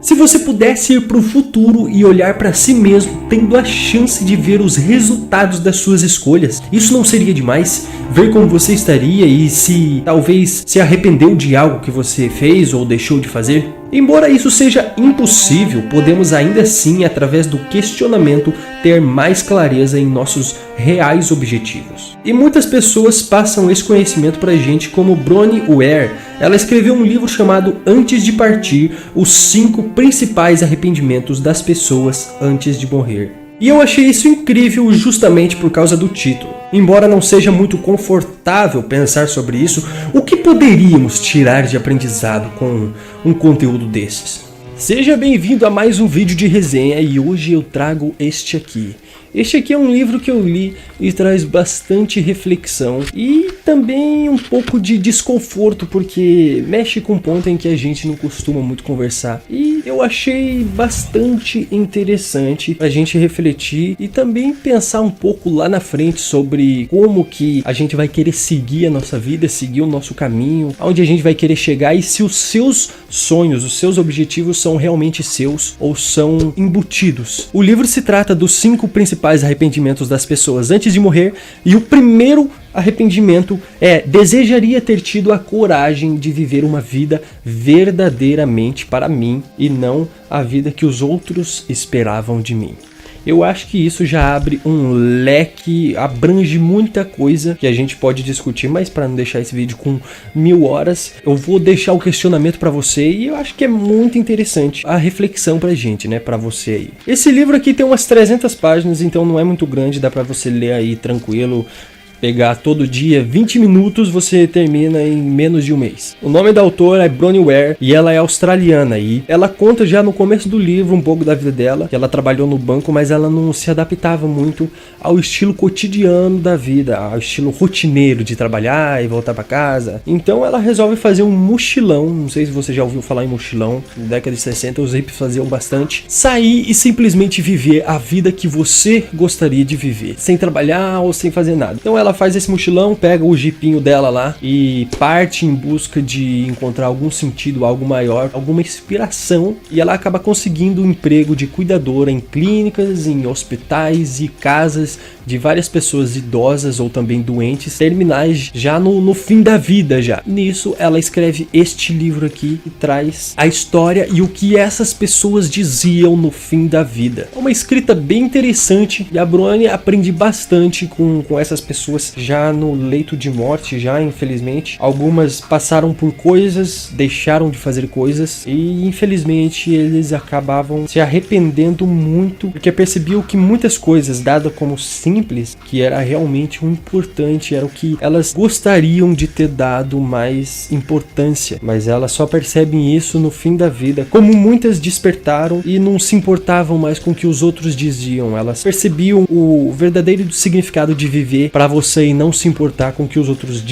Se você pudesse ir para o futuro e olhar para si mesmo, tendo a chance de ver os resultados das suas escolhas, isso não seria demais? Ver como você estaria e se talvez se arrependeu de algo que você fez ou deixou de fazer? Embora isso seja impossível, podemos ainda assim, através do questionamento, ter mais clareza em nossos reais objetivos. E muitas pessoas passam esse conhecimento pra gente, como Bronnie Ware. Ela escreveu um livro chamado Antes de Partir, os 5 principais arrependimentos das pessoas antes de morrer. E eu achei isso incrível justamente por causa do título. Embora não seja muito confortável pensar sobre isso, o que poderíamos tirar de aprendizado com um conteúdo desses? Seja bem-vindo a mais um vídeo de resenha e hoje eu trago este aqui. Este aqui é um livro que eu li e traz bastante reflexão e também um pouco de desconforto porque mexe com um ponto em que a gente não costuma muito conversar. E eu achei bastante interessante a gente refletir e também pensar um pouco lá na frente sobre como que a gente vai querer seguir a nossa vida, seguir o nosso caminho, aonde a gente vai querer chegar e se os seus sonhos, os seus objetivos são realmente seus ou são embutidos. O livro se trata dos 5 principais arrependimentos das pessoas antes de morrer e o primeiro arrependimento é: desejaria ter tido a coragem de viver uma vida verdadeiramente para mim e não a vida que os outros esperavam de mim. Eu acho que isso já abre um leque, abrange muita coisa que a gente pode discutir, mas para não deixar esse vídeo com 1000 horas, eu vou deixar o questionamento para você e eu acho que é muito interessante a reflexão pra gente, né, para você aí. Esse livro aqui tem umas 300 páginas, então não é muito grande, dá para você ler aí tranquilo. Pegar todo dia 20 minutos, você termina em menos de um mês. O nome da autora é Bronnie Ware e ela é australiana e ela conta já no começo do livro um pouco da vida dela, que ela trabalhou no banco, mas ela não se adaptava muito ao estilo cotidiano da vida, ao estilo rotineiro de trabalhar e voltar para casa. Então ela resolve fazer um mochilão, não sei se você já ouviu falar em mochilão, na década de 60 os hippies faziam bastante, sair e simplesmente viver a vida que você gostaria de viver, sem trabalhar ou sem fazer nada. Então ela faz esse mochilão, pega o jipinho dela lá e parte em busca de encontrar algum sentido, algo maior, alguma inspiração, e ela acaba conseguindo um emprego de cuidadora em clínicas, em hospitais e casas de várias pessoas idosas ou também doentes, terminais, já no fim da vida já. Nisso ela escreve este livro aqui e traz a história e o que essas pessoas diziam no fim da vida. É uma escrita bem interessante e a Bronnie aprende bastante com essas pessoas já no leito de morte, já infelizmente. Algumas passaram por coisas, deixaram de fazer coisas e infelizmente eles acabavam se arrependendo muito porque percebiam que muitas coisas dadas como simples, que era realmente o importante, era o que elas gostariam de ter dado mais importância, mas elas só percebem isso no fim da vida. Como muitas despertaram e não se importavam mais com o que os outros diziam, elas percebiam o verdadeiro significado de viver para você e não se importar com o que os outros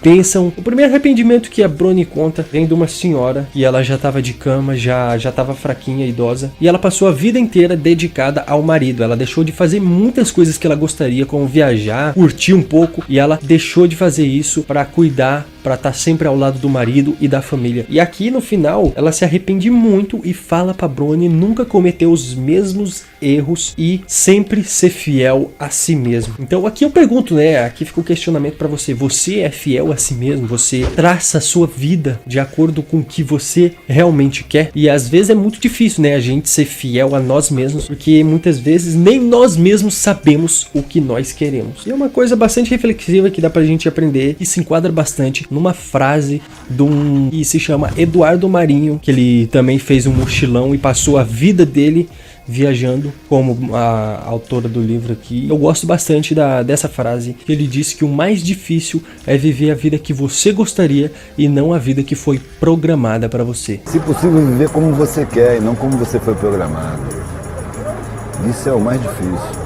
pensam. O primeiro arrependimento que a Bronnie conta vem de uma senhora e ela já estava de cama, já estava fraquinha, idosa, e ela passou a vida inteira dedicada ao marido. Ela deixou de fazer muitas coisas que ela gostaria, como viajar, curtir um pouco, e ela deixou de fazer isso para cuidar, para estar sempre ao lado do marido e da família. E aqui no final ela se arrepende muito e fala para Bronnie nunca cometer os mesmos erros e sempre ser fiel a si mesmo. Então aqui eu pergunto, né, aqui fica o questionamento para você: você é fiel a si mesmo? Você traça a sua vida de acordo com o que você realmente quer? E às vezes é muito difícil, né, a gente ser fiel a nós mesmos, porque muitas vezes nem nós mesmos sabemos o que nós queremos. E é uma coisa bastante reflexiva que dá pra gente aprender e se enquadra bastante numa frase de um que se chama Eduardo Marinho, que ele também fez um mochilão e passou a vida dele viajando, como a autora do livro aqui. Eu gosto bastante dessa frase, que ele disse que o mais difícil é viver a vida que você gostaria e não a vida que foi programada para você. Se possível, viver como você quer e não como você foi programado. Isso é o mais difícil.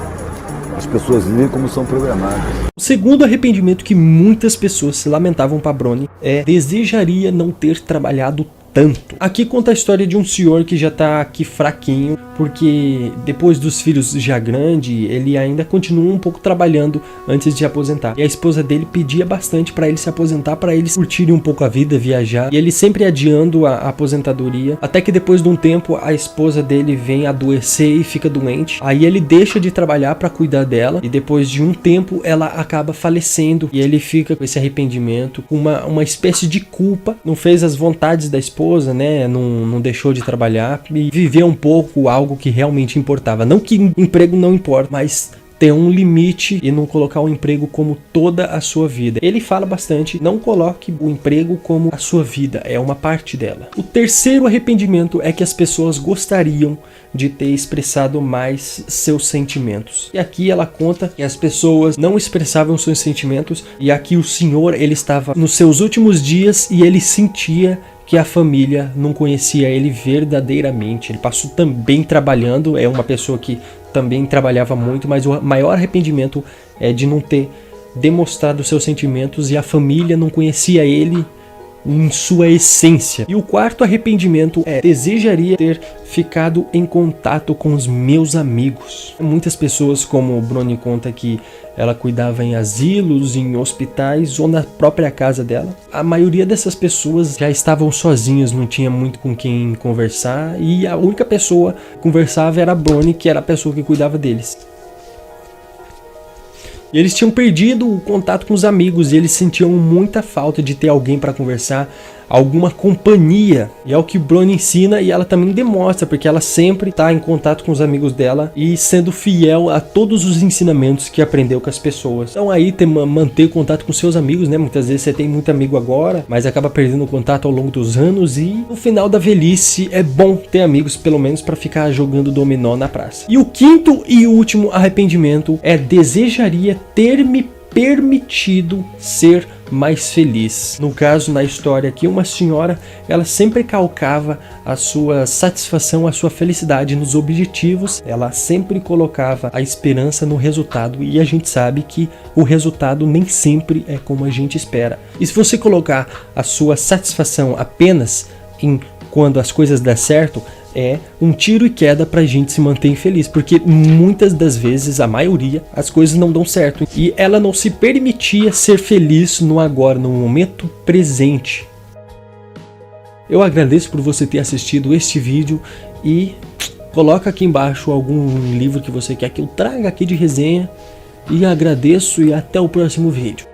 As pessoas vivem como são programadas. O segundo arrependimento que muitas pessoas se lamentavam para Bronnie é: desejaria não ter trabalhado tanto. Aqui conta a história de um senhor que já tá aqui fraquinho, porque depois dos filhos já grande, ele ainda continua um pouco trabalhando antes de aposentar. E a esposa dele pedia bastante para ele se aposentar, para eles curtirem um pouco a vida, viajar. E ele sempre adiando a aposentadoria, até que depois de um tempo a esposa dele vem adoecer e fica doente. Aí ele deixa de trabalhar para cuidar dela, e depois de um tempo ela acaba falecendo, e ele fica com esse arrependimento, com uma espécie de culpa. Não fez as vontades da esposa, né? Não deixou de trabalhar e viveu um pouco algo que realmente importava. Não que emprego não importa, mas ter um limite e não colocar o emprego como toda a sua vida. Ele fala bastante, não coloque o emprego como a sua vida, é uma parte dela. O terceiro arrependimento é que as pessoas gostariam de ter expressado mais seus sentimentos. E aqui ela conta que as pessoas não expressavam seus sentimentos, e aqui o senhor, ele estava nos seus últimos dias e ele sentia que a família não conhecia ele verdadeiramente. Ele passou também trabalhando, é uma pessoa que também trabalhava muito, mas o maior arrependimento é de não ter demonstrado seus sentimentos, e a família não conhecia ele em sua essência. E o quarto arrependimento é: desejaria ter ficado em contato com os meus amigos. Muitas pessoas, como o Brony conta, que ela cuidava em asilos, em hospitais ou na própria casa dela. A maioria dessas pessoas já estavam sozinhas, não tinha muito com quem conversar, e a única pessoa que conversava era a Brony, que era a pessoa que cuidava deles. E eles tinham perdido o contato com os amigos, e eles sentiam muita falta de ter alguém para conversar, alguma companhia. E é o que Brony ensina, e ela também demonstra, porque ela sempre está em contato com os amigos dela e sendo fiel a todos os ensinamentos que aprendeu com as pessoas. Então aí manter contato com seus amigos, né? Muitas vezes você tem muito amigo agora, mas acaba perdendo o contato ao longo dos anos, e no final da velhice é bom ter amigos, pelo menos para ficar jogando dominó na praça. E o quinto e último arrependimento é: desejaria ter me permitido ser mais feliz. No caso, na história aqui, uma senhora, ela sempre calcava a sua satisfação, a sua felicidade nos objetivos. Ela sempre colocava a esperança no resultado, e a gente sabe que o resultado nem sempre é como a gente espera. E se você colocar a sua satisfação apenas em quando as coisas dão certo, é um tiro e queda pra gente se manter infeliz, porque muitas das vezes, a maioria, as coisas não dão certo, e ela não se permitia ser feliz no agora, no momento presente. Eu agradeço por você ter assistido este vídeo, e coloca aqui embaixo algum livro que você quer que eu traga aqui de resenha, e agradeço, e até o próximo vídeo.